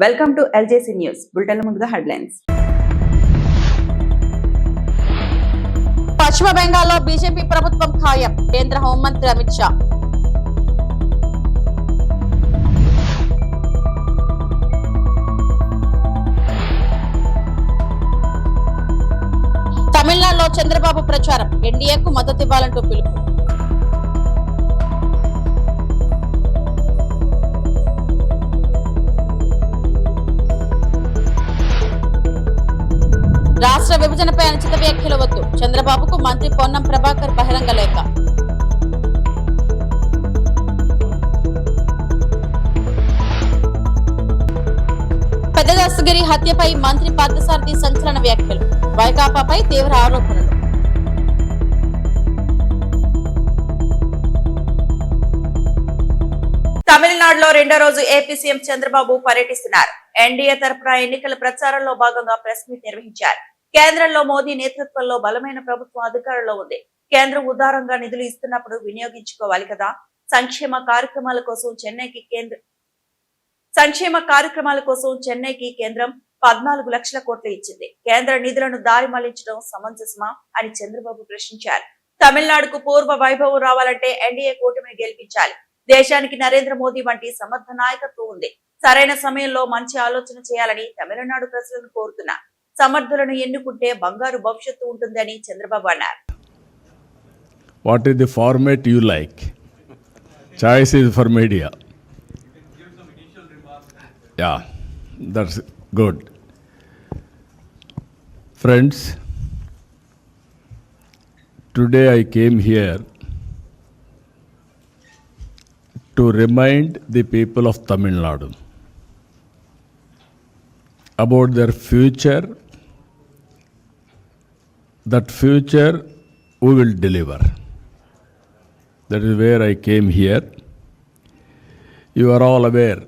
Welcome to ఎల్జేసీ news bulletin ముందుగా headlines. పశ్చిమ బెంగాల్లో బీజేపీ ప్రభుత్వం ఖాయం, కేంద్ర హోంమంత్రి అమిత్ షా. తమిళనాడులో చంద్రబాబు ప్రచారం, ఎన్డీఏకు మద్దతివ్వాలంటూ పిలుపు. రాష్ట్ర విభజనపై అనుచిత వ్యాఖ్యలు వద్దు, చంద్రబాబుకు మంత్రి పొన్నం ప్రభాకర్ బహిరంగ లేఖ. పెద్ద దస్తగిరి హత్యపై మంత్రి పార్థసారథి సంచలన వ్యాఖ్యలు, వైకాపాపై తీవ్ర ఆరోపణలు. తమిళనాడులో రెండో రోజు ఏపీ సీఎం చంద్రబాబు పర్యటిస్తున్నారు. ఎన్డీఏ తరపున ఎన్నికల ప్రచారంలో భాగంగా ప్రెస్ మీట్ నిర్వహించారు. కేంద్రంలో మోదీ నేతృత్వంలో బలమైన ప్రభుత్వం అధికారంలో ఉంది. కేంద్రం ఉదారంగా నిధులు ఇస్తున్నప్పుడు వినియోగించుకోవాలి కదా. సంక్షేమ కార్యక్రమాల కోసం చెన్నైకి కేంద్రం 14 లక్షల కోట్లు ఇచ్చింది. కేంద్ర నిధులను దారి మళ్లించడం సమంజసమా అని చంద్రబాబు ప్రశ్నించారు. తమిళనాడుకు పూర్వ వైభవం రావాలంటే ఎన్డీఏ కూటమిని గెలిపించాలి. దేశానికి నరేంద్ర మోదీ వంటి సమర్థ నాయకత్వం ఉంది. సరైన సమయంలో మంచి ఆలోచన చేయాలని తమిళనాడు ప్రజలను కోరుతున్నా. సమర్థులను ఎన్నుకుంటే బంగారు భవిష్యత్తు ఉంటుందని చంద్రబాబు అన్నారు. What is the format you like? Choice is for media. Yeah, that's good. Friends, today I came here to remind the people of Tamil Nadu about their future. That future we will deliver. That is where I came here. You are all aware,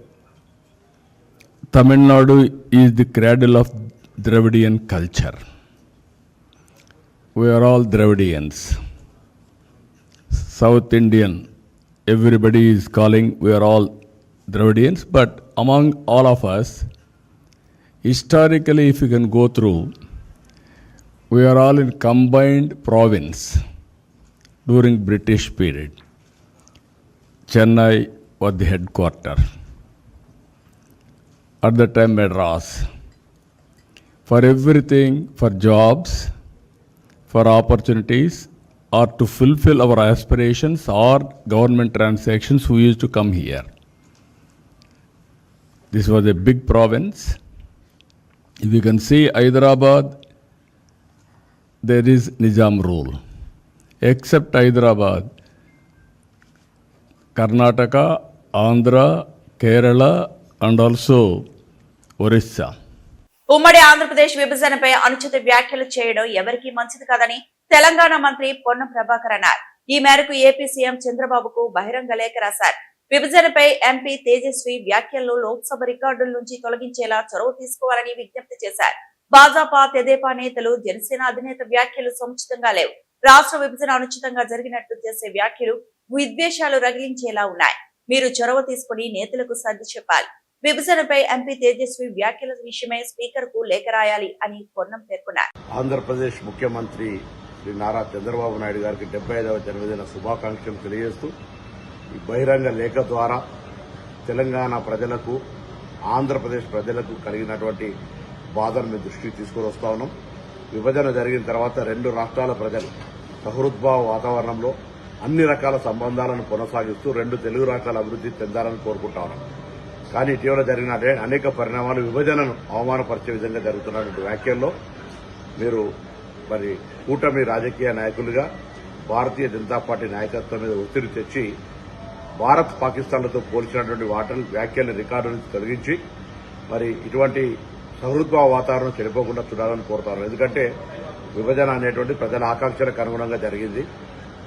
Tamil Nadu is the cradle of Dravidian culture. We are all Dravidians. South Indian, everybody is calling, we are all Dravidians, but among all of us, historically, if you can go through, we are all in combined province during British period. Chennai was the headquarter. At that time, Madras. For everything, for jobs, for opportunities, or to fulfill our aspirations or government transactions, we used to come here. This was a big province. If you can see Hyderabad, there is Nizam rule. Except Hyderabad, Karnataka, Andhra, Kerala, and also Orissa. ఉమ్మడి ఆంధ్రప్రదేశ్ విభజనపై అనుచిత వ్యాఖ్యలు చేయడం ఎవరికీ మంచిది కాదని తెలంగాణ మంత్రి పొన్నం ప్రభాకర్ అన్నారు. ఈ మేరకు ఏపీ సీఎం చంద్రబాబుకు బహిరంగ లేఖ రాశారు. విభజనపై ఎంపీ తేజస్వి వ్యాఖ్యలను లోక్సభ రికార్డుల నుంచి తొలగించేలా చొరవ తీసుకోవాలని విజ్ఞప్తి చేశారు. భాజపా తెదేపా నేతలు, జనసేన అధినేత వ్యాఖ్యలు సముచితంగా లేవు. రాష్ట్ర విభజన అనుచితంగా జరిగినట్లు చేసే వ్యాఖ్యలు విద్వేషాలు రగిలించేలా ఉన్నాయి. మీరు చొరవ తీసుకుని నేతలకు సర్ది చెప్పాలి. విభజనపై ఎంపీ తేజస్వి వ్యాఖ్యల విషయమై స్పీకర్ కు లేఖ రాయాలి అని పొన్నం పేర్కొన్నారు. ఆంధ్రప్రదేశ్ ముఖ్యమంత్రి శ్రీ నారా చంద్రబాబు నాయుడు గారికి 75వ జన్మదిన శుభాకాంక్షలు తెలియజేస్తూ ఈ బహిరంగ లేఖ ద్వారా తెలంగాణ ప్రజలకు, ఆంధ్రప్రదేశ్ ప్రజలకు కలిగినటువంటి బాధను మీ దృష్టికి తీసుకుని వస్తా ఉన్నాం. విభజన జరిగిన తర్వాత 2 రాష్ట్రాల ప్రజలు సహృద్భావ వాతావరణంలో అన్ని రకాల సంబంధాలను కొనసాగిస్తూ 2 తెలుగు రాష్ట్రాల అభివృద్ధి చెందాలని కోరుకుంటా ఉన్నాం. కానీ ఇటీవల జరిగిన అనేక పరిణామాలు విభజనను అవమానపరిచే విధంగా జరుగుతున్నటువంటి వ్యాఖ్యల్లో మీరు మరి కూటమి రాజకీయ నాయకులుగా భారతీయ జనతా పార్టీ నాయకత్వం మీద ఒత్తిడి తెచ్చి భారత్ పాకిస్తాన్లతో పోల్చినటువంటి వ్యాఖ్యల్ని రికార్డు నుంచి తొలగించి మరి ఇటువంటి సహృద్భావ వాతావరణం చెడిపోకుండా చూడాలని కోరుతాను. ఎందుకంటే విభజన అనేటువంటి ప్రజల ఆకాంక్షలకు అనుగుణంగా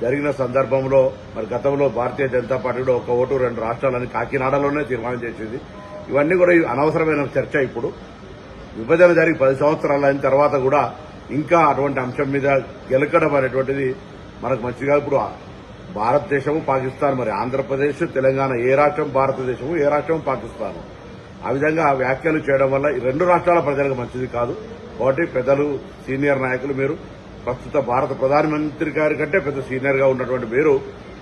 జరిగిన సందర్భంలో మరి గతంలో భారతీయ జనతా పార్టీ కూడా 1 ఓటు 2 రాష్ట్రాలని కాకినాడలోనే తీర్మానం చేసింది. ఇవన్నీ కూడా అనవసరమైన చర్చ. ఇప్పుడు విభజన జరిగి 10 సంవత్సరాలు అయిన తర్వాత కూడా ఇంకా అటువంటి అంశం మీద గెలకడం అనేటువంటిది మనకు మంచిగా. ఇప్పుడు భారతదేశము, పాకిస్తాన్, మరి ఆంధ్రప్రదేశ్, తెలంగాణ ఏ రాష్ట్రం భారతదేశము, ఏ రాష్ట్రం పాకిస్తాన్. ఆ విధంగా వ్యాఖ్యలు చేయడం వల్ల ఈ రెండు రాష్ట్రాల ప్రజలకు మంచిది కాదు. కాబట్టి పెద్దలు, సీనియర్ నాయకులు, మీరు ప్రస్తుత భారత ప్రధానమంత్రి గారి కంటే పెద్ద సీనియర్ గా ఉన్నటువంటి మీరు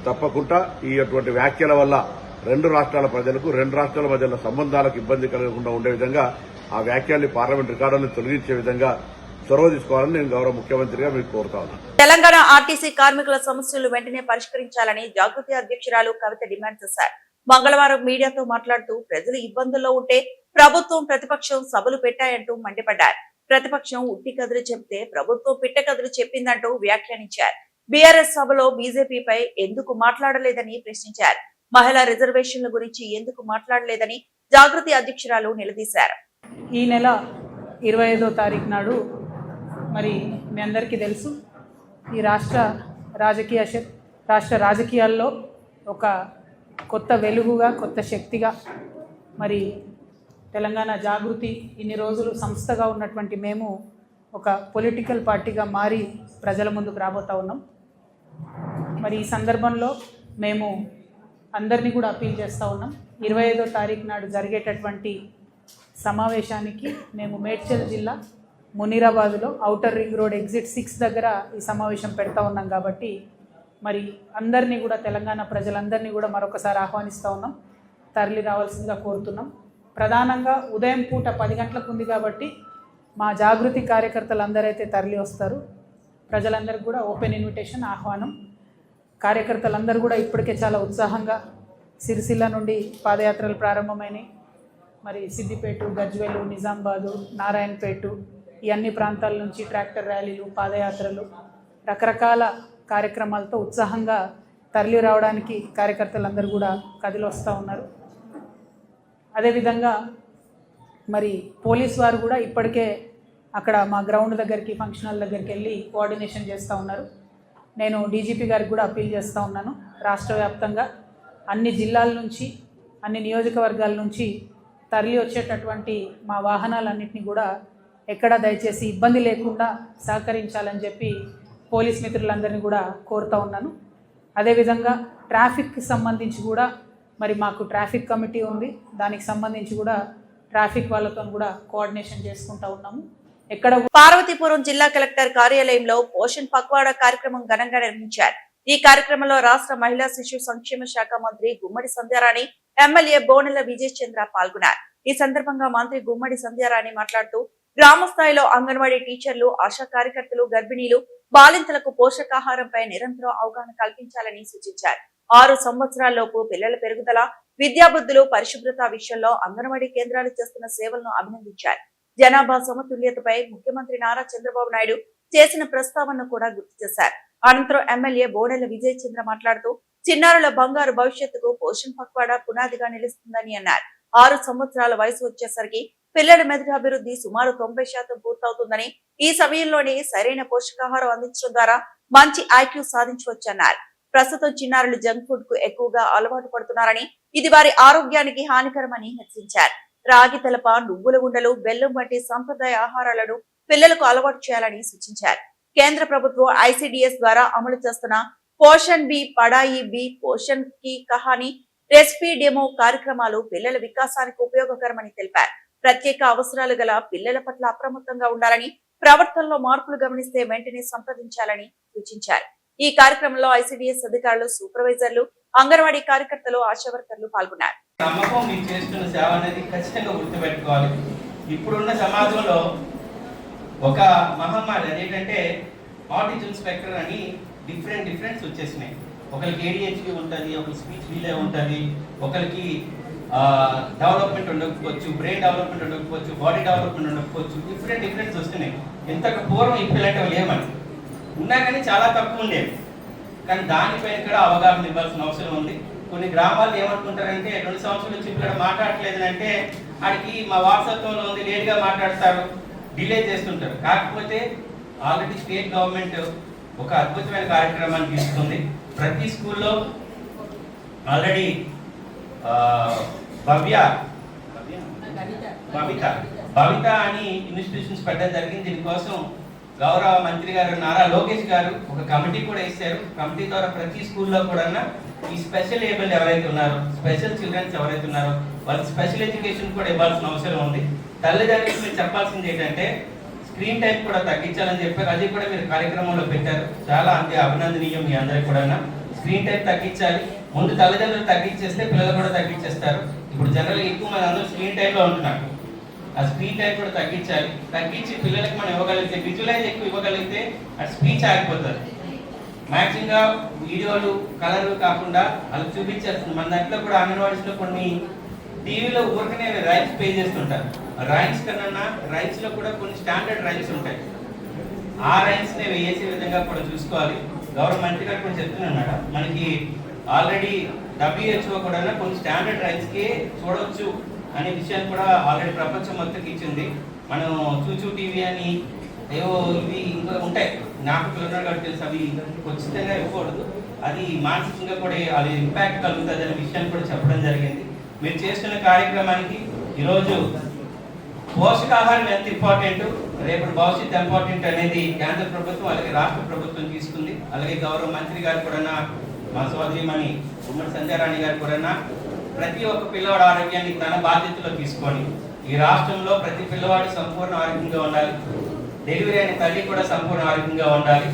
తప్పకుండా ఈ అటువంటి వ్యాఖ్యల వల్ల రెండు రాష్ట్రాల ప్రజలకు, రెండు రాష్ట్రాల మధ్య సంబంధాలకు ఇబ్బంది కలగకుండా ఉండే విధంగా ఆ వ్యాఖ్యల్ని పార్లమెంట్ రికార్డులను తొలగించే విధంగా చొరవ తీసుకోవాలని నేను గౌరవ ముఖ్యమంత్రిగా మీకు కోరుతా ఉన్నాను. తెలంగాణ ఆర్టీసీ కార్మికుల సమస్యలు వెంటనే పరిష్కరించాలని జాగృతి అధ్యక్షురాలు కవిత డిమాండ్ చేశారు. మంగళవారం మీడియాతో మాట్లాడుతూ ప్రజలు ఇబ్బందుల్లో ఉంటే ప్రభుత్వం, ప్రతిపక్షం సభలు పెట్టాయంటూ మండిపడ్డారు. ప్రతిపక్షం ఉట్టి కథలు చెప్తే ప్రభుత్వం పిట్ట కథలు చెప్పిందంటూ వ్యాఖ్యానించారు. బీఆర్ఎస్ సభలో బీజేపీపై ఎందుకు మాట్లాడలేదని ప్రశ్నించారు. మహిళా రిజర్వేషన్ల గురించి ఎందుకు మాట్లాడలేదని జాగృతి అధ్యక్షురాలు నిలదీశారు. ఈ నెల 25వ తారీఖు నాడు మరి మీ అందరికీ తెలుసు, ఈ రాష్ట్ర రాజకీయాల్లో ఒక కొత్త వెలుగుగా, కొత్త శక్తిగా మరి తెలంగాణ జాగృతి ఇన్ని రోజులు సంస్థగా ఉన్నటువంటి మేము ఒక పొలిటికల్ పార్టీగా మారి ప్రజల ముందుకు రాబోతూ ఉన్నాం. మరి ఈ సందర్భంలో మేము అందరినీ కూడా అప్పీల్ చేస్తూ ఉన్నాం. 25వ తారీఖు నాడు జరిగేటటువంటి సమావేశానికి మేము మేడ్చల్ జిల్లా మునీరాబాద్లో ఔటర్ రింగ్ రోడ్ ఎగ్జిట్ 6 దగ్గర ఈ సమావేశం పెడతా ఉన్నాం. కాబట్టి మరి అందరినీ కూడా, తెలంగాణ ప్రజలందరినీ కూడా మరొకసారి ఆహ్వానిస్తూ ఉన్నాం. తరలి రావాల్సిందిగా కోరుతున్నాం. ప్రధానంగా ఉదయం పూట 10 గంటలకు ఉంది కాబట్టి మా జాగృతి కార్యకర్తలు అందరైతే తరలి వస్తారు. ప్రజలందరికీ కూడా ఓపెన్ ఇన్విటేషన్, ఆహ్వానం. కార్యకర్తలందరూ కూడా ఇప్పటికే చాలా ఉత్సాహంగా సిరిసిల్ల నుండి పాదయాత్రలు ప్రారంభమైనవి. మరి సిద్దిపేట, గజ్వేలు, నిజామాబాదు, నారాయణపేట ఈ అన్ని ప్రాంతాల నుంచి ట్రాక్టర్ ర్యాలీలు, పాదయాత్రలు, రకరకాల కార్యక్రమాలతో ఉత్సాహంగా తరలి రావడానికి కార్యకర్తలందరూ కూడా కదిలి వస్తూ ఉన్నారు. అదేవిధంగా మరి పోలీస్ వారు కూడా ఇప్పటికే అక్కడ మా గ్రౌండ్ దగ్గరికి, ఫంక్షన్ హాల్ దగ్గరికి వెళ్ళి కోఆర్డినేషన్ చేస్తూ ఉన్నారు. నేను డీజీపీ గారికి కూడా అప్పీల్ చేస్తూ ఉన్నాను. రాష్ట్ర వ్యాప్తంగా అన్ని జిల్లాల నుంచి, అన్ని నియోజకవర్గాల నుంచి తరలి వచ్చేటటువంటి మా వాహనాలన్నింటినీ కూడా ఎక్కడ దయచేసి ఇబ్బంది లేకుండా సహకరించాలని చెప్పి పోలీస్ మిత్రులందరినీ కూడా కోరుతూ ఉన్నాను. అదేవిధంగా ట్రాఫిక్కి సంబంధించి కూడా మరి మాకు ట్రాఫిక్ కమిటీ ఉంది. దానికి సంబంధించి కూడా ట్రాఫిక్ వాళ్ళతో కూడా కోఆర్డినేషన్ చేసుకుంటూ ఉన్నాము. పార్వతీపురం జిల్లా కలెక్టర్ కార్యాలయంలో పోషణ్ పక్వాడా కార్యక్రమం ఘనంగా నిర్వహించారు. ఈ కార్యక్రమంలో రాష్ట్ర మహిళా శిశు సంక్షేమ శాఖ మంత్రి గుమ్మడి సంధ్యారాణి, ఎమ్మెల్యే బోనెల విజయ్ చంద్ర పాల్గొన్నారు. ఈ సందర్భంగా మంత్రి గుమ్మడి సంధ్యారాణి మాట్లాడుతూ గ్రామ స్థాయిలో అంగన్వాడీ టీచర్లు, ఆశా కార్యకర్తలు, గర్భిణీలు, బాలింతలకు పోషకాహారంపై నిరంతరం అవగాహన కల్పించాలని సూచించారు. 6 సంవత్సరాల్లోపు పిల్లల పెరుగుదల, విద్యాబుద్ధులు, పరిశుభ్రత విషయంలో అంగన్వాడీ కేంద్రాలు చేస్తున్న సేవలను అభినందించారు. జనాభా సమతుల్యతపై ముఖ్యమంత్రి నారా చంద్రబాబు నాయుడు చేసిన ప్రస్తావనను కూడా గుర్తు చేశారు. అనంతరం ఎమ్మెల్యే బోనెల విజయ్ చంద్ర మాట్లాడుతూ చిన్నారుల బంగారు భవిష్యత్తుకు పోషణ్ పక్వాడా పునాదిగా నిలుస్తుందని అన్నారు. 6 సంవత్సరాల వయసు వచ్చేసరికి పిల్లల మెదడు అభివృద్ధి సుమారు 90% పూర్తవుతుందని, ఈ సమయంలోనే సరైన పోషకాహారం అందించడం ద్వారా మంచి ఐక్యూ సాధించవచ్చన్నారు. ప్రస్తుతం చిన్నారులు జంక్ ఫుడ్ కు ఎక్కువగా అలవాటు పడుతున్నారని, ఇది వారి ఆరోగ్యానికి హానికరమని హెచ్చరించారు. రాగి తెలప, నువ్వుల ఉండలు, బెల్లం వంటి సంప్రదాయ ఆహారాలను పిల్లలకు అలవాటు చేయాలని సూచించారు. కేంద్ర ప్రభుత్వం ICDS ద్వారా అమలు చేస్తున్న పోషణ్ బి, పడాయి బి, పోషణ్ కి కహాని, రెసిపీ డెమో కార్యక్రమాలు పిల్లల వికాసానికి ఉపయోగకరమని తెలిపారు. ప్రత్యేక అవసరాలు గల పిల్లల పట్ల అప్రమత్తంగా ఉండాలని, ప్రవర్తనలో మార్పులు గమనిస్తే వెంటనే సంప్రదించాలని సూచించారు. ఈ కార్యక్రమంలో ICDS అధికారులు, సూపర్వైజర్లు, అంగన్వాడీ కార్యకర్తలు, ఆశా వర్కర్లు పాల్గొన్నారు. నమ్మకం మీరు చేస్తున్న సేవ అనేది ఖచ్చితంగా గుర్తుపెట్టుకోవాలి. ఇప్పుడున్న సమాజంలో ఒక మహమ్మారి అదేంటంటే ఆటిజం స్పెక్ట్రమ్ అని డిఫరెంట్స్ వచ్చేసినాయి. ఒకరికి ADHD ఉంటుంది, ఒకరికి స్పీచ్ డిలే ఉంటుంది, ఒకరికి డెవలప్మెంట్ ఉండకపోవచ్చు, బ్రెయిన్ డెవలప్మెంట్ ఉండకపోవచ్చు, బాడీ డెవలప్మెంట్ ఉండకపోవచ్చు, డిఫరెంట్స్ వస్తున్నాయి. ఇంతకు పూర్వం ఈ పిల్లలు ఏమని ఉన్నా కానీ చాలా తక్కువ ఉండేవి. కానీ దానిపైన కూడా అవగాహన ఇవ్వాల్సిన అవసరం ఉంది. కొన్ని గ్రామాలు ఏమనుకుంటారంటే 2 సంవత్సరాల నుంచి పిల్లలు మాట్లాడట్లేదు అంటే వాడికి మా వాట్సాప్లో ఉంది, లేట్గా మాట్లాడతారు, డిలే చేస్తుంటారు. కాకపోతే ఆల్రెడీ స్టేట్ గవర్నమెంట్ ఒక అద్భుతమైన కార్యక్రమాన్ని తీసుకుంది. ప్రతి స్కూల్లో ఆల్రెడీ భవిత అని ఇన్స్టిట్యూషన్స్ పెట్టడం జరిగింది. దీనికోసం గౌరవ మంత్రి గారు నారా లోకేష్ గారు ఒక కమిటీ కూడా ఇస్తారు. కమిటీ ద్వారా ప్రతి స్కూల్లో కూడా ఈ స్పెషల్ ఏబుల్డ్ ఎవరైతే ఉన్నారో, స్పెషల్ చిల్డ్రన్స్ ఎవరైతే ఉన్నారో వాళ్ళకి స్పెషల్ ఎడ్యుకేషన్ కూడా ఇవ్వాల్సిన అవసరం ఉంది. తల్లిదండ్రులకు మీరు చెప్పాల్సింది ఏంటంటే స్క్రీన్ టైం కూడా తగ్గించాలని చెప్పారు. అది కూడా మీరు కార్యక్రమంలో పెట్టారు. చాలా అంతే అభినందనీయం. మీ అందరికి కూడా స్క్రీన్ టైం తగ్గించాలి. ముందు తల్లిదండ్రులు తగ్గించేస్తే పిల్లలు కూడా తగ్గించేస్తారు. ఇప్పుడు జనరల్గా ఎక్కువ మంది అందరూ స్క్రీన్ టైంలో ఉంటున్నారు. ఆ స్క్రీన్ టైం కూడా తగ్గించాలి. తగ్గించి పిల్లలకి మనం ఇవ్వగలిగితే, విజువలైజ్ ఎక్కువ ఇవ్వగలిగితే ఆ స్పీచ్ ఆగిపోతుంది. మ్యాక్సిమంగా వీడియోలు కలర్ కాకుండా వాళ్ళకి చూపించేస్తుంది. మన దాంట్లో కూడా అంగన్వాడీస్లో కొన్ని టీవీలో ఊరికనే రైమ్స్ పే చేస్తుంటారు. రైమ్స్ కన్నా రైమ్స్లో కూడా కొన్ని స్టాండర్డ్ రైమ్స్ ఉంటాయి. ఆ రైమ్స్ని వేసే విధంగా కూడా చూసుకోవాలి. గవర్నమెంట్ గారు కూడా చెప్తున్నాడు, మనకి ఆల్రెడీ WHO కూడా కొన్ని స్టాండర్డ్ రైమ్స్కి చూడవచ్చు అనే విషయాన్ని కూడా ఆల్రెడీ ప్రపంచం మొత్తం ఇచ్చింది. మనం చూచూ టీవీ అని ఏవో ఇవి ఇంకా ఉంటాయి, నాకు పిల్లలు కాబట్టి తెలుసు, అవి ఖచ్చితంగా ఇవ్వకూడదు. అది మానసికంగా కూడా అది ఇంపాక్ట్ కలుగుతుంది అనే విషయాన్ని కూడా చెప్పడం జరిగింది. మీరు చేస్తున్న కార్యక్రమానికి ఈరోజు పోషకాహారం ఎంత ఇంపార్టెంట్, రేపు భవిష్యత్తు ఇంపార్టెంట్ అనేది కేంద్ర ప్రభుత్వం అలాగే రాష్ట్ర ప్రభుత్వం తీసుకుంది. అలాగే గౌరవ మంత్రి గారు కూడా, మా సోదరిమణి ఉమ్మడి సంధ్యారాణి గారు కూడా ప్రతి ఒక్క పిల్లవాడు ఆరోగ్యాన్ని తన బాధ్యతలో తీసుకొని ఈ రాష్ట్రంలో ప్రతి పిల్లవాడు సంపూర్ణ ఆరోగ్యంగా ఉండాలి. డెలివరీ అయిన తల్లి కూడా సంపూర్ణ ఆరోగ్యంగా ఉండాలి.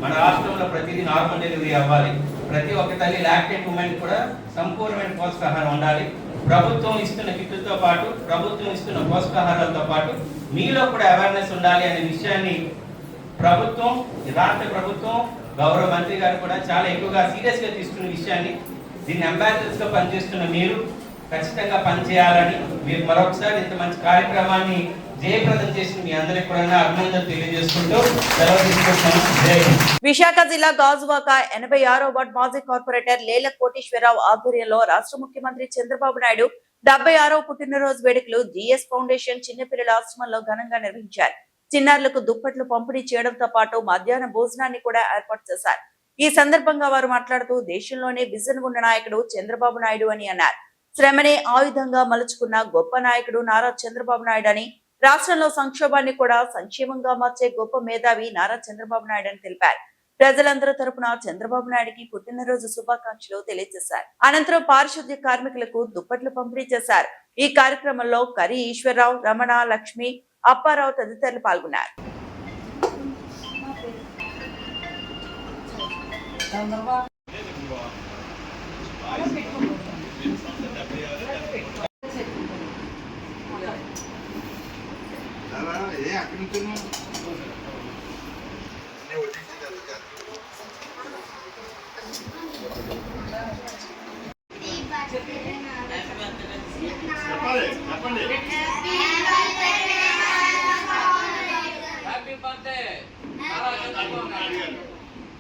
మన రాష్ట్రంలో ప్రతిదీ నార్మల్ డెలివరీ అవ్వాలి. ప్రతి ఒక్క తల్లి లాక్టేట్ ఉమెన్ కూడా సంపూర్ణమైన పోషకాహారం ఉండాలి. ప్రభుత్వం ఇస్తున్న కిట్లతో పాటు, ప్రభుత్వం ఇస్తున్న పోషకాహారాలతో పాటు మీలో కూడా అవేర్నెస్ ఉండాలి అనే విషయాన్ని ప్రభుత్వం, రాష్ట్ర ప్రభుత్వం, గౌరవ మంత్రి గారు కూడా చాలా ఎక్కువగా సీరియస్గా తీసుకున్న విషయాన్ని, దీన్ని అంబాసిడర్స్గా పనిచేస్తున్న మీరు ఖచ్చితంగా పనిచేయాలని, మీరు మరొకసారి ఇంత మంచి కార్యక్రమాన్ని జయప్రదం చేసిన మీ అందరికీ కూడా అభినందనలు తెలియజేసుకుంటూ సెలవు తీసుకుంటున్నాను. విశాఖ జిల్లా గాజువాక 86వ వార్డ్ మాజీ కార్పొరేటర్ లేల కోటేశ్వరరావు ఆధ్వర్యంలో రాష్ట్ర ముఖ్యమంత్రి చంద్రబాబు నాయుడు 76వ పుట్టినరోజు వేడుకలు జిఎస్ ఫౌండేషన్ చిన్నపిల్లల ఆశ్రమంలో ఘనంగా నిర్వహించారు. చిన్నారులకు దుప్పట్లు పంపిణీ చేయడంతో పాటు మధ్యాహ్న భోజనాన్ని కూడా ఏర్పాటు చేశారు. ఈ సందర్భంగా వారు మాట్లాడుతూ దేశంలోనే విజన్ ఉన్న నాయకుడు చంద్రబాబు నాయుడు అని అన్నారు. శ్రమనే ఆయుధంగా మలుచుకున్న గొప్ప నాయకుడు నారా చంద్రబాబు నాయుడు అని, రాష్ట్రంలో సంక్షోభాన్ని కూడా సంక్షేమంగా మార్చే గొప్ప మేధావి నారా చంద్రబాబు నాయుడు అని తెలిపారు. ప్రజలందరూ తరపున చంద్రబాబు నాయుడికి పుట్టినరోజు శుభాకాంక్షలు తెలియజేశారు. అనంతరం పారిశుద్ధ్య కార్మికులకు దుప్పట్లు పంపిణీ చేశారు. ఈ కార్యక్రమంలో కరి ఈశ్వరరావు, రమణ, లక్ష్మి, అప్పారావు తదితరులు పాల్గొన్నారు.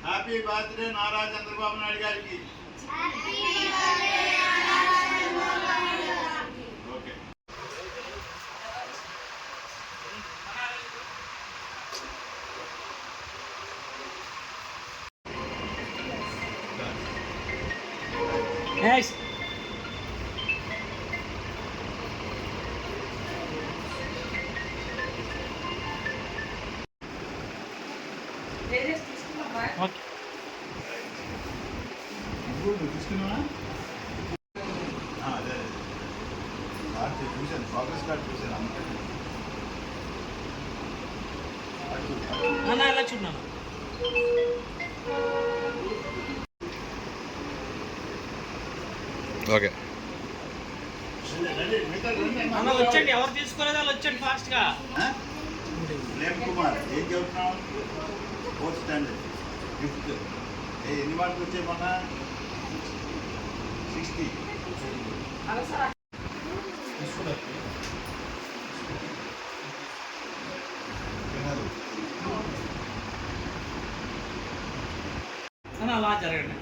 హ్యాపీ బర్త్డే నారా చంద్రబాబు నాయుడు గారికి. ఓకే. తీసుకున్నావా? అదే కార్డు చూశాను, ప్రోగ్రెస్ కార్డు చూశాను. అలా చూడన్నా ఓకే అన్న వచ్చండి, ఎవరు తీసుకోలేదు వాళ్ళు వచ్చండి ఫాస్ట్గా. ప్రేమ్ కుమార్ ఏం చెబుతున్నావు? 4th standard 5th. ఎన్ని మార్కులు వచ్చాయి మొన్న? 60. అన్న అలా జరగండి.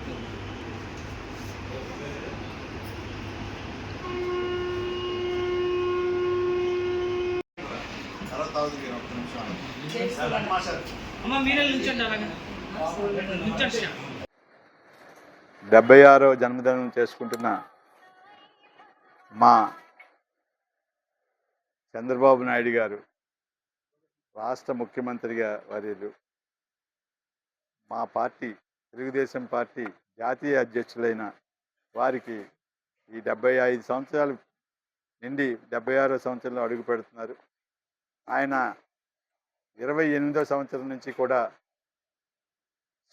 అమ్మ మీరే నిల్చండి, అలాగే నిల్చండి. 76వ జన్మదినం చేసుకుంటున్న మా చంద్రబాబు నాయుడు గారు, రాష్ట్ర ముఖ్యమంత్రిగా వర్యులు, మా పార్టీ తెలుగుదేశం పార్టీ జాతీయ అధ్యక్షులైన వారికి ఈ 75 సంవత్సరాలు నిండి 76వ సంవత్సరంలో అడుగు పెడుతున్నారు. ఆయన 28వ సంవత్సరం నుంచి కూడా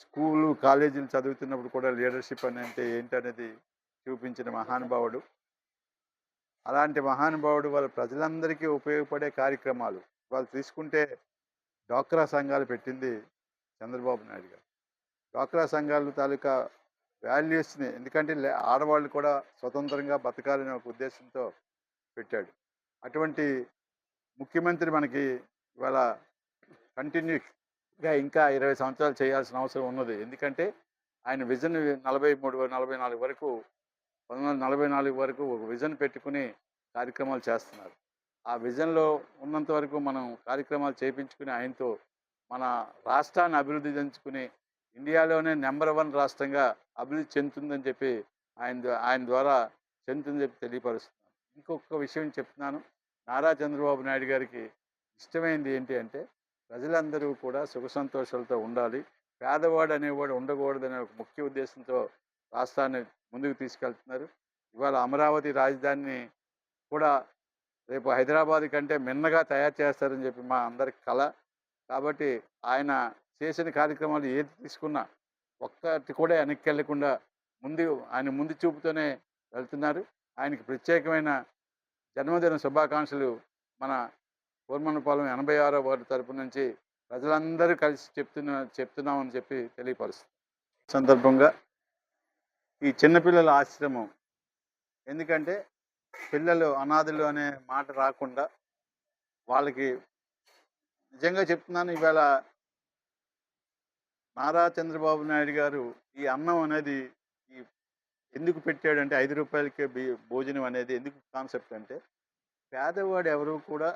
స్కూలు కాలేజీలు చదువుతున్నప్పుడు కూడా లీడర్షిప్ అంటే ఏంటనేది చూపించిన మహానుభావుడు. అలాంటి మహానుభావుడు వాళ్ళ ప్రజలందరికీ ఉపయోగపడే కార్యక్రమాలు వాళ్ళు తీసుకుంటే డ్వాక్రా సంఘాలు పెట్టింది చంద్రబాబు నాయుడు గారు. డ్వాక్రా సంఘాల తాలూకా వాల్యూస్ని, ఎందుకంటే ఆడవాళ్ళు కూడా స్వతంత్రంగా బతకాలనే ఒక ఉద్దేశంతో పెట్టాడు. అటువంటి ముఖ్యమంత్రి మనకి ఇవాళ కంటిన్యూగా ఇంకా 20 సంవత్సరాలు చేయాల్సిన అవసరం ఉన్నది. ఎందుకంటే ఆయన విజన్ 44 వరకు 1944 వరకు ఒక విజన్ పెట్టుకుని కార్యక్రమాలు చేస్తున్నారు. ఆ విజన్లో ఉన్నంత వరకు మనం కార్యక్రమాలు చేయించుకుని ఆయనతో మన రాష్ట్రాన్ని అభివృద్ధి చెందుకుని ఇండియాలోనే నెంబర్ 1 రాష్ట్రంగా అభివృద్ధి చెందుతుందని చెప్పి ఆయన ద్వారా చెందుతుందని చెప్పి తెలియపరుస్తున్నాను. ఇంకొక విషయం చెప్తున్నాను. నారా చంద్రబాబు నాయుడు గారికి ఇష్టమైంది ఏంటి అంటే ప్రజలందరూ కూడా సుఖ సంతోషాలతో ఉండాలి, పేదవాడు అనేవాడు ఉండకూడదనే ఒక ముఖ్య ఉద్దేశంతో రాష్ట్రాన్ని ముందుకు తీసుకెళ్తున్నారు. ఇవాళ అమరావతి రాజధానిని కూడా రేపు హైదరాబాద్ కంటే మిన్నగా తయారు చేస్తారని చెప్పి మా అందరికి కళ. కాబట్టి ఆయన చేసిన కార్యక్రమాలు ఏది తీసుకున్నా ఒక్కటి కూడా వెనక్కి వెళ్ళకుండా ఆయన ముందు చూపుతోనే వెళ్తున్నారు. ఆయనకి ప్రత్యేకమైన జన్మదిన శుభాకాంక్షలు మన కోర్మన్నపాలెం 86వ వార్డు తరపు నుంచి ప్రజలందరూ కలిసి చెప్తున్నామని చెప్పి తెలియపరుస్తుంది. సందర్భంగా ఈ చిన్నపిల్లల ఆశ్రమం, ఎందుకంటే పిల్లలు అనాథులు అనే మాట రాకుండా వాళ్ళకి నిజంగా చెప్తున్నాను. ఇవాళ నారా చంద్రబాబు నాయుడు గారు ఈ అన్నం అనేది ఎందుకు పెట్టాడంటే 5 రూపాయలకే భోజనం అనేది ఎందుకు కాన్సెప్ట్ అంటే పేదవాడు ఎవరు కూడా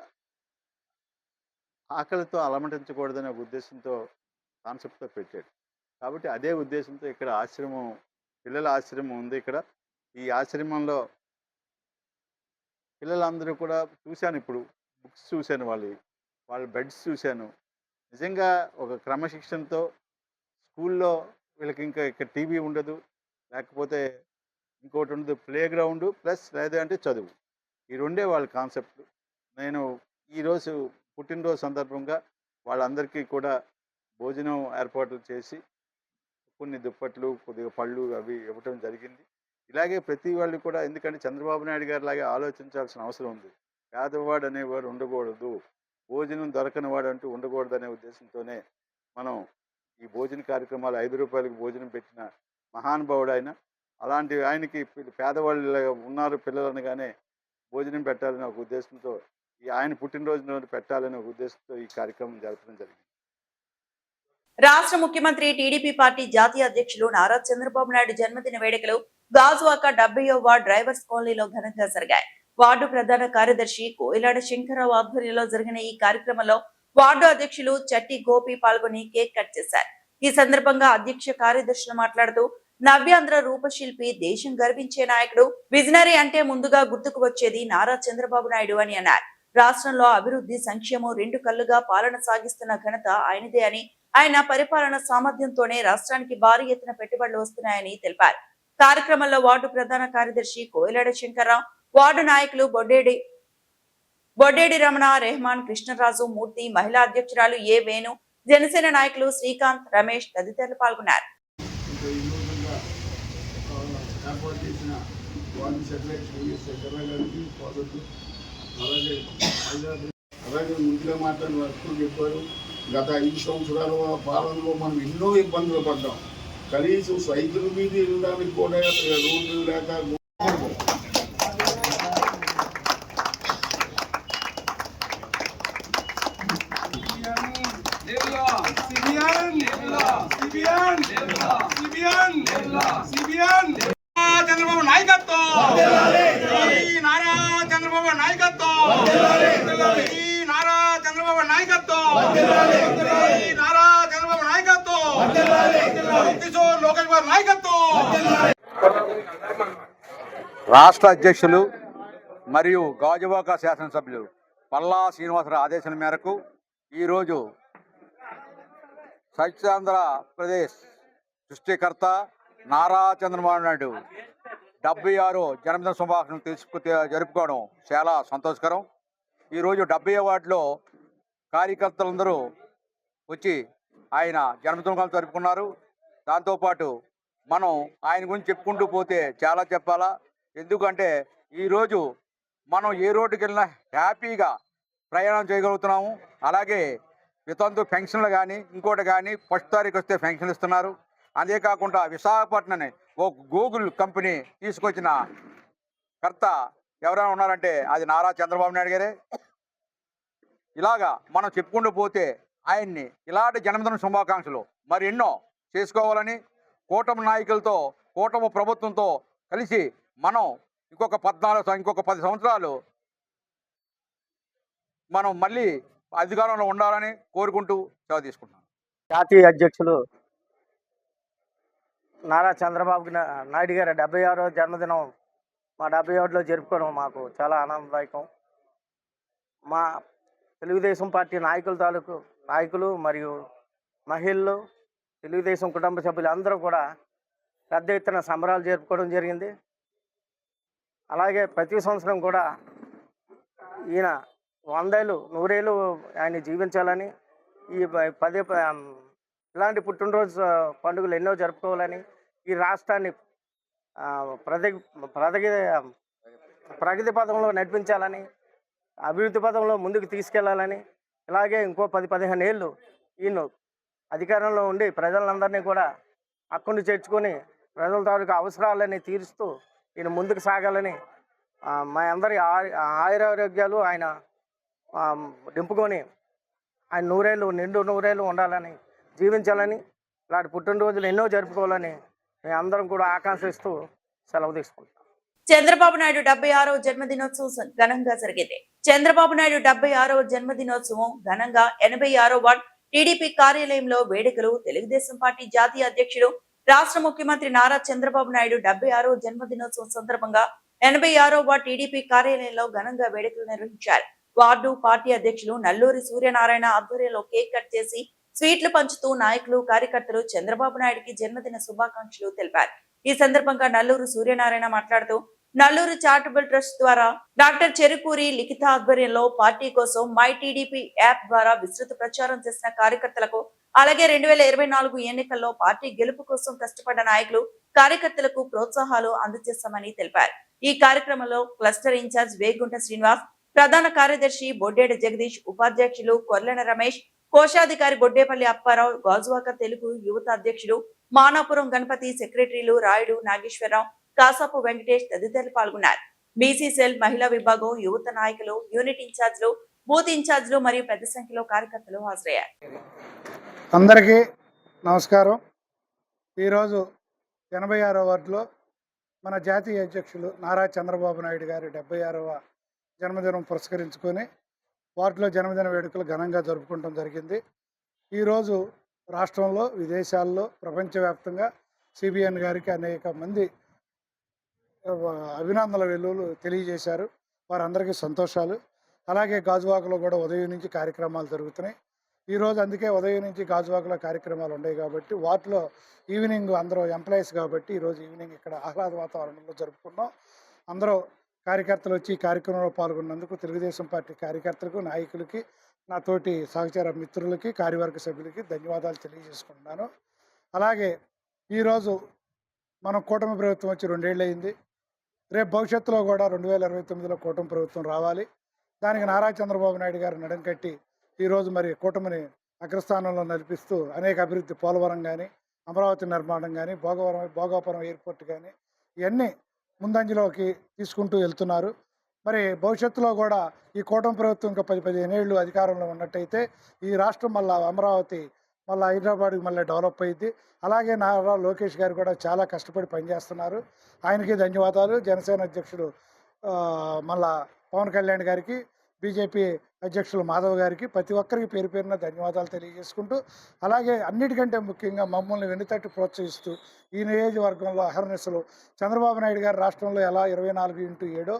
ఆకలితో అలమటించకూడదనే ఉద్దేశంతో కాన్సెప్ట్తో పెట్టాడు. కాబట్టి అదే ఉద్దేశంతో ఇక్కడ ఆశ్రమం, పిల్లల ఆశ్రమం ఉంది. ఇక్కడ ఈ ఆశ్రమంలో పిల్లలందరూ కూడా చూశాను. ఇప్పుడు బుక్స్ చూశాను, వాళ్ళ బెడ్స్ చూశాను. నిజంగా ఒక క్రమశిక్షణతో స్కూల్లో వీళ్ళకి ఇంకా ఇక్కడ టీవీ ఉండదు, లేకపోతే ఇంకోటి ఉండదు, ప్లే గ్రౌండ్ ప్లస్ లేదంటే చదువు. ఈ రెండే వాళ్ళ కాన్సెప్ట్. నేను ఈరోజు పుట్టినరోజు సందర్భంగా వాళ్ళందరికీ కూడా భోజనం ఏర్పాట్లు చేసి కొన్ని దుప్పట్లు, కొద్దిగా పళ్ళు అవి ఇవ్వటం జరిగింది. ఇలాగే ప్రతి వాళ్ళు కూడా, ఎందుకంటే చంద్రబాబు నాయుడు గారి లాగే ఆలోచించాల్సిన అవసరం ఉంది. పేదవాడు అనేవాడు ఉండకూడదు, భోజనం దొరకని వాడు అంటూ ఉండకూడదు అనే ఉద్దేశంతోనే మనం ఈ భోజన కార్యక్రమాలు 5 రూపాయలకు భోజనం పెట్టిన మహానుభావుడు ఆయన. అలాంటి ఆయనకి పేదవాళ్ళు ఉన్నారు పిల్లలు అనగానే భోజనం పెట్టాలనే ఒక ఉద్దేశంతో ఆయన పుట్టినరోజు పెట్టాలనే ఒక ఉద్దేశంతో ఈ కార్యక్రమం జరపడం జరిగింది. రాష్ట్ర ముఖ్యమంత్రి టీడీపీ పార్టీ జాతీయ అధ్యక్షులు నారా చంద్రబాబు నాయుడు జన్మదిన వేడుకలు గాజువాక 70వ వార్డు డ్రైవర్స్ కాలనీలో ఘనంగా జరిగాయి. వార్డు ప్రధాన కార్యదర్శి కోయిలాడ శంకరరావు ఆధ్వర్యంలో జరిగిన ఈ కార్యక్రమంలో వార్డు అధ్యక్షులు చట్టి గోపి పాల్గొని కేక్ కట్ చేశారు. ఈ సందర్భంగా అధ్యక్ష కార్యదర్శులు మాట్లాడుతూ నవ్యాంధ్ర రూపశిల్పి, దేశం గర్వించే నాయకుడు, విజనరీ అంటే ముందుగా గుర్తుకు వచ్చేది నారా చంద్రబాబు నాయుడు అని అన్నారు. రాష్ట్రంలో అభివృద్ధి, సంక్షేమం 2 కళ్లుగా పాలన సాగిస్తున్న ఘనత ఆయనదే అని, ఆయన పరిపాలన సామర్థ్యంతోనే రాష్ట్రానికి భారీ ఎత్తున పెట్టుబడులు వస్తున్నాయని తెలిపారు. కార్యక్రమంలో వార్డు ప్రధాన కార్యదర్శి కోయిలాడ శంకర్రావు, వార్డు నాయకులు బొడ్డేడి రమణ, రెహమాన్, కృష్ణరాజు, మూర్తి, మహిళా అధ్యక్షురాలు ఏ వేణు, జనసేన నాయకులు శ్రీకాంత్, రమేష్ తదితరులు పాల్గొన్నారు. అలాగే ముందుగా మాట్లాడిన వర్కులు చెప్పారు. గత 5 సంవత్సరాల పాలనలో మనం ఎన్నో ఇబ్బందులు పడ్డాం. కనీసం సైకిల్ మీద వెళ్ళడానికి కూడా రోడ్లు లేక చంద్రబాబు నాయకత్వం, నారా చంద్రబాబు నాయకత్వం, నారా చంద్రబాబు నాయకత్వం, నారా చంద్రబాబు నాయకత్వం, కిషోర్ లోకేష్ బాబు నాయకత్వం. రాష్ట్ర అధ్యక్షులు మరియు గాజువాక శాసనసభ్యులు పల్లా శ్రీనివాసరావు ఆదేశాల మేరకు ఈరోజు స్వచ్ఛాంధ్రప్రదేశ్ సృష్టికర్త నారా చంద్రబాబు నాయుడు 76 జన్మదిన శుభాకాంక్షలు జరుపుకోవడం చాలా సంతోషకరం. ఈరోజు 70వ వార్డులో కార్యకర్తలందరూ వచ్చి ఆయన జన్మదినం జరుపుకున్నారు. దాంతోపాటు మనం ఆయన గురించి చెప్పుకుంటూ పోతే చాలా చెప్పాలా. ఎందుకంటే ఈరోజు మనం ఏ రోడ్డుకి వెళ్ళినా హ్యాపీగా ప్రయాణం చేయగలుగుతున్నాము. అలాగే వితంతు పెన్షన్లు కానీ ఇంకోటి కానీ ఫస్ట్ తారీఖు వస్తే పెన్షన్ ఇస్తున్నారు. అంతేకాకుండా విశాఖపట్నాన్ని ఓ గూగుల్ కంపెనీ తీసుకొచ్చిన కర్త ఎవరైనా ఉన్నారంటే అది నారా చంద్రబాబు నాయుడు గారే. ఇలాగా మనం చెప్పుకుంటూ పోతే ఆయన్ని ఇలాంటి జన్మదిన శుభాకాంక్షలు మరి ఎన్నో చేసుకోవాలని కూటమి నాయకులతో కూటమి ప్రభుత్వంతో కలిసి మనం ఇంకొక 10 సంవత్సరాలు మనం మళ్ళీ అధికారంలో ఉండాలని కోరుకుంటూ సెలవు తీసుకుంటున్నాం. జాతీయ అధ్యక్షులు నారా చంద్రబాబు నాయుడు గారి 76వ జన్మదినం మా 71లో జరుపుకోవడం మాకు చాలా ఆనందదాయకం. మా తెలుగుదేశం పార్టీ నాయకులు మరియు మహిళలు, తెలుగుదేశం కుటుంబ సభ్యులు అందరూ కూడా పెద్ద ఎత్తున సంబరాలు జరుపుకోవడం జరిగింది. అలాగే ప్రతి సంవత్సరం కూడా ఈయన 100 ఏళ్ళు 100 ఏళ్ళు ఆయన జీవించాలని, ఈ ఇలాంటి పుట్టినరోజు పండుగలు ఎన్నో జరుపుకోవాలని, ఈ రాష్ట్రాన్ని ప్రగతి పదంలో నడిపించాలని, అభివృద్ధి పదంలో ముందుకు తీసుకెళ్లాలని, ఇలాగే ఇంకో 10-15 ఏళ్ళు ఈయన అధికారంలో ఉండి ప్రజలందరినీ కూడా హక్కును చేర్చుకొని ప్రజల తాలూకు అవసరాలని తీరుస్తూ ఈయన ముందుకు సాగాలని, మా అందరి ఆయురారోగ్యాలు ఆయన నింపుకొని ఆయన 100 ఏళ్ళు నిండు 100 ఏళ్ళు ఉండాలని, జీవించాలని, ఇలాంటి పుట్టినరోజులు ఎన్నో జరుపుకోవాలని మేము అందరం కూడా ఆకాంక్షిస్తూ సెలవు తీసుకుంటాం. చంద్రబాబు నాయుడు 76వ జన్మదినోత్సవం ఘనంగా జరిగింది. చంద్రబాబు నాయుడు 76వ జన్మదినోత్సవం ఘనంగా 86వ వార్డ్ టీడీపీ కార్యాలయంలో వేడుకలు. తెలుగుదేశం పార్టీ జాతీయ అధ్యక్షుడు రాష్ట్ర ముఖ్యమంత్రి నారా చంద్రబాబు నాయుడు 76వ జన్మదినోత్సవం సందర్భంగా 86వ వార్డ్ టీడీపీ కార్యాలయంలో ఘనంగా వేడుకలు నిర్వహించారు. వార్డు పార్టీ అధ్యక్షులు నల్లూరి సూర్యనారాయణ ఆధ్వర్యంలో కేక్ కట్ చేసి స్వీట్లు పంచుతూ నాయకులు కార్యకర్తలు చంద్రబాబు నాయుడుకి జన్మదిన శుభాకాంక్షలు తెలిపారు. ఈ సందర్భంగా నల్లూరు సూర్యనారాయణ మాట్లాడుతూ నల్లూరు చారిటబుల్ ట్రస్ట్ ద్వారా డాక్టర్ చెరుకూరి లిఖిత ఆధ్వర్యంలో పార్టీ కోసం మై టీడీపీ యాప్ ద్వారా విస్తృత ప్రచారం చేసిన కార్యకర్తలకు, అలాగే 2024 ఎన్నికల్లో పార్టీ గెలుపు కోసం కష్టపడ్డ నాయకులు కార్యకర్తలకు ప్రోత్సాహాలు అందజేస్తామని తెలిపారు. ఈ కార్యక్రమంలో క్లస్టర్ ఇన్ఛార్జ్ వేగుంట శ్రీనివాస్, ప్రధాన కార్యదర్శి బొడ్డేటి జగదీష్, ఉపాధ్యక్షులు కొర్లెన రమేష్, కోశాధికారి గొడ్డేపల్లి అప్పారావు, గాజువాక తెలుగు యువత అధ్యక్షుడు మానాపురం గణపతి, సెక్రటరీలు రాయుడు నాగేశ్వరరావు, కాసాపు వెంకటేష్ తదితరులు పాల్గొన్నారు. బీసీ సెల్ మహిళా విభాగం, యువత నాయకులు, యూనిట్ ఇన్ఛార్జ్లు, బూత్ ఇన్ఛార్జ్లు మరియు పెద్ద సంఖ్యలో కార్యకర్తలు హాజరయ్యారు. అందరికీ నమస్కారం. ఈరోజు 86వ వార్డులో మన జాతీయ అధ్యక్షులు నారా చంద్రబాబు నాయుడు గారి 76వ జన్మదినం పురస్కరించుకొని వార్డులో జన్మదిన వేడుకలు ఘనంగా జరుపుకోవడం జరిగింది. ఈరోజు రాష్ట్రంలో, విదేశాల్లో, ప్రపంచవ్యాప్తంగా సిబిఎన్ గారికి అనేక మంది అభినందనల వెల్లువలు తెలియజేశారు. వారందరికీ సంతోషాలు. అలాగే గాజువాకలో కూడా ఉదయం నుంచి కార్యక్రమాలు జరుగుతున్నాయి. ఈరోజు అందుకే ఉదయం నుంచి గాజువాకలో కార్యక్రమాలు ఉన్నాయి కాబట్టి వాటిలో ఈవినింగ్ అందరూ ఎంప్లాయీస్ కాబట్టి ఈరోజు ఈవినింగ్ ఇక్కడ ఆహ్లాద వాతావరణంలో జరుపుకున్నాం. అందరూ కార్యకర్తలు వచ్చి ఈ కార్యక్రమంలో పాల్గొన్నందుకు తెలుగుదేశం పార్టీ కార్యకర్తలకు, నాయకులకి, నా తోటి సహచర మిత్రులకి, కార్యవర్గ సభ్యులకి ధన్యవాదాలు తెలియజేసుకుంటున్నాను. అలాగే ఈరోజు మనం కూటమి ప్రభుత్వం వచ్చి 2 ఏళ్ళు అయింది. రేపు భవిష్యత్తులో కూడా 2029లో కూటమి ప్రభుత్వం రావాలి. దానికి నారా చంద్రబాబు నాయుడు గారు నడుం కట్టి ఈరోజు మరి కూటమిని అగ్రస్థానంలో నడిపిస్తూ అనేక అభివృద్ధి, పోలవరం కానీ, అమరావతి నిర్మాణం కానీ, భోగాపురం ఎయిర్పోర్ట్ కానీ ఇవన్నీ ముందంజలోకి తీసుకుంటూ వెళ్తున్నారు. మరి భవిష్యత్తులో కూడా ఈ కూటమి ప్రభుత్వం ఇంకా 10-15 ఏళ్ళు అధికారంలో ఉన్నట్టయితే ఈ రాష్ట్రం మళ్ళీ అమరావతి, మళ్ళీ హైదరాబాద్కి మళ్ళీ డెవలప్ అయ్యింది. అలాగే నారా లోకేష్ గారు కూడా చాలా కష్టపడి పనిచేస్తున్నారు. ఆయనకి ధన్యవాదాలు. జనసేన అధ్యక్షుడు మళ్ళా పవన్ కళ్యాణ్ గారికి, బీజేపీ అధ్యక్షులు మాధవ్ గారికి, ప్రతి ఒక్కరికి పేరు పేరున ధన్యవాదాలు తెలియజేసుకుంటూ, అలాగే అన్నిటికంటే ముఖ్యంగా మమ్మల్ని వెన్నుతట్టి ప్రోత్సహిస్తూ ఈ నియోజకవర్గంలో అహర్నిశలు చంద్రబాబు నాయుడు గారు రాష్ట్రంలో ఎలా 24x7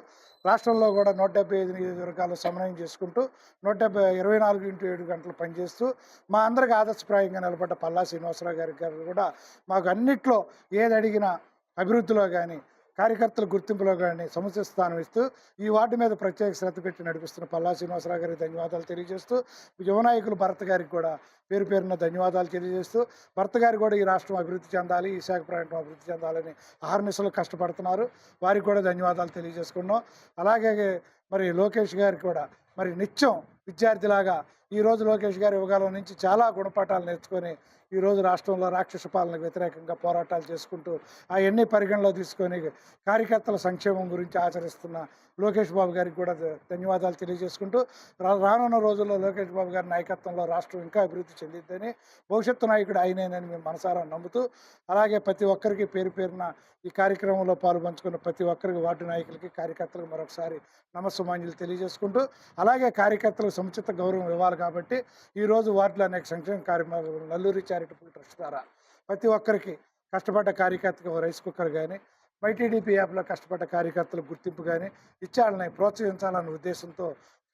రాష్ట్రంలో కూడా 175 నియోజకవర్గాలు సమన్వయం చేసుకుంటూ 24x7 గంటలు పనిచేస్తూ మా అందరికీ ఆదర్శప్రాయంగా నిలబడ్డ పల్లా శ్రీనివాసరావు గారు కూడా మాకు అన్నిట్లో ఏది అడిగినా అభివృద్ధిలో కానీ, కార్యకర్తల గుర్తింపులో కానీ సముచిత స్థానం ఇస్తూ ఈ వార్డు మీద ప్రత్యేక శ్రద్ధ పెట్టి నడిపిస్తున్న పల్లా శ్రీనివాసరావు గారికి ధన్యవాదాలు తెలియజేస్తూ యువ నాయకులు భరత్ గారికి కూడా పేరు పేరున ధన్యవాదాలు తెలియజేస్తూ భరత్ గారు కూడా ఈ రాష్ట్రం అభివృద్ధి చెందాలి, ఈ విశాఖపట్నం అభివృద్ధి చెందాలని అహర్నిశలు కష్టపడుతున్నారు. వారికి కూడా ధన్యవాదాలు తెలియజేసుకున్నాం. అలాగే మరి లోకేష్ గారికి కూడా మరి నిత్యం విద్యార్థిలాగా ఈరోజు లోకేష్ గారి యువకాలం నుంచి చాలా గుణపాఠాలు నేర్చుకొని ఈరోజు రాష్ట్రంలో రాక్షస పాలనకు వ్యతిరేకంగా పోరాటాలు చేసుకుంటూ అవన్నీ పరిగణలో తీసుకొని కార్యకర్తల సంక్షేమం గురించి ఆచరిస్తున్న లోకేష్ బాబు గారికి కూడా ధన్యవాదాలు తెలియజేసుకుంటూ రానున్న రోజుల్లో లోకేష్ బాబు గారి నాయకత్వంలో రాష్ట్రం ఇంకా అభివృద్ధి చెందిద్దని, భవిష్యత్తు నాయకుడు ఆయనేనని మేము మనసారా నమ్ముతూ, అలాగే ప్రతి ఒక్కరికి పేరు పేరున ఈ కార్యక్రమంలో పాల్పంచుకున్న ప్రతి ఒక్కరికి వార్డు నాయకులకి కార్యకర్తలకు మరొకసారి నమస్సుమాంజలు తెలియజేసుకుంటూ, అలాగే కార్యకర్తలకు సముచిత గౌరవం ఇవ్వాలి కాబట్టి ఈరోజు వార్డులో అనేక సంక్షేమ కార్యక్రమాలు నల్లూరి చారిటబుల్ ట్రస్ట్ ద్వారా ప్రతి ఒక్కరికి కష్టపడ్డ కార్యకర్తకు రైస్ కుక్కర్ కానీ వైటీడీపీ యాప్లో కష్టపడ్డ కార్యకర్తల గుర్తింపు కానీ ఇచ్చాలని ప్రోత్సహించాలన్న ఉద్దేశంతో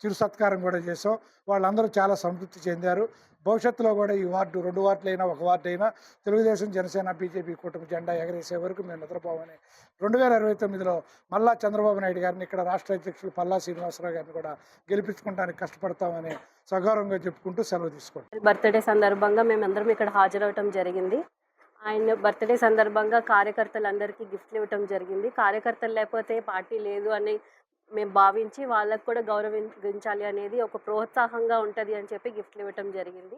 చిరు సత్కారం కూడా చేసాం. వాళ్ళందరూ చాలా సంతృప్తి చెందారు. భవిష్యత్తులో కూడా ఈ వార్డు 2 వార్డులు అయినా 1 వార్డు అయినా తెలుగుదేశం, జనసేన, బీజేపీ కూటమి జెండా ఎగరేసే వరకు మేము నిద్రపోవని 2029లో మళ్ళా చంద్రబాబు నాయుడు గారిని ఇక్కడ రాష్ట్ర అధ్యక్షులు పల్లా శ్రీనివాసరావు గారిని కూడా గెలిపించుకోవడానికి కష్టపడతామని సగౌరవంగా చెప్పుకుంటూ సెలవు తీసుకుంటాం. బర్త్డే సందర్భంగా మేమందరం ఇక్కడ హాజరవటం జరిగింది. ఆయన బర్త్డే సందర్భంగా కార్యకర్తలందరికీ గిఫ్ట్లు ఇవ్వటం జరిగింది. కార్యకర్తలు లేకపోతే పార్టీ లేదు అని మేము భావించి వాళ్ళకు కూడా గౌరవించాలి అనేది ఒక ప్రోత్సాహంగా ఉంటుంది అని చెప్పి గిఫ్ట్లు ఇవ్వటం జరిగింది.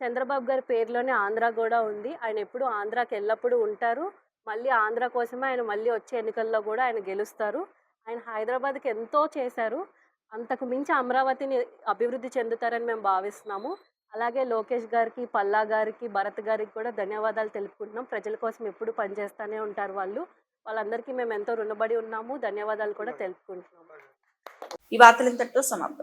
చంద్రబాబు గారి పేరులోనే ఆంధ్ర కూడా ఉంది. ఆయన ఎప్పుడు ఆంధ్రాకి ఎల్లప్పుడూ ఉంటారు. మళ్ళీ ఆంధ్ర కోసమే ఆయన మళ్ళీ వచ్చే ఎన్నికల్లో కూడా ఆయన గెలుస్తారు. ఆయన హైదరాబాద్కి ఎంతో చేశారు. అంతకు మించి అమరావతిని అభివృద్ధి చెందుతారని మేము భావిస్తున్నాము. అలాగే లోకేష్ గారికి, పల్లా గారికి, భరత్ గారికి కూడా ధన్యవాదాలు తెలుపుకుంటున్నాం. ప్రజల కోసం ఎప్పుడు పనిచేస్తూనే ఉంటారు వాళ్ళందరికీ మేము ఎంతో రుణపడి ఉన్నాము. ధన్యవాదాలు కూడా తెలుపుకుంటున్నాము. ఈ వార్తలు ఇంతటితో సమాప్తం.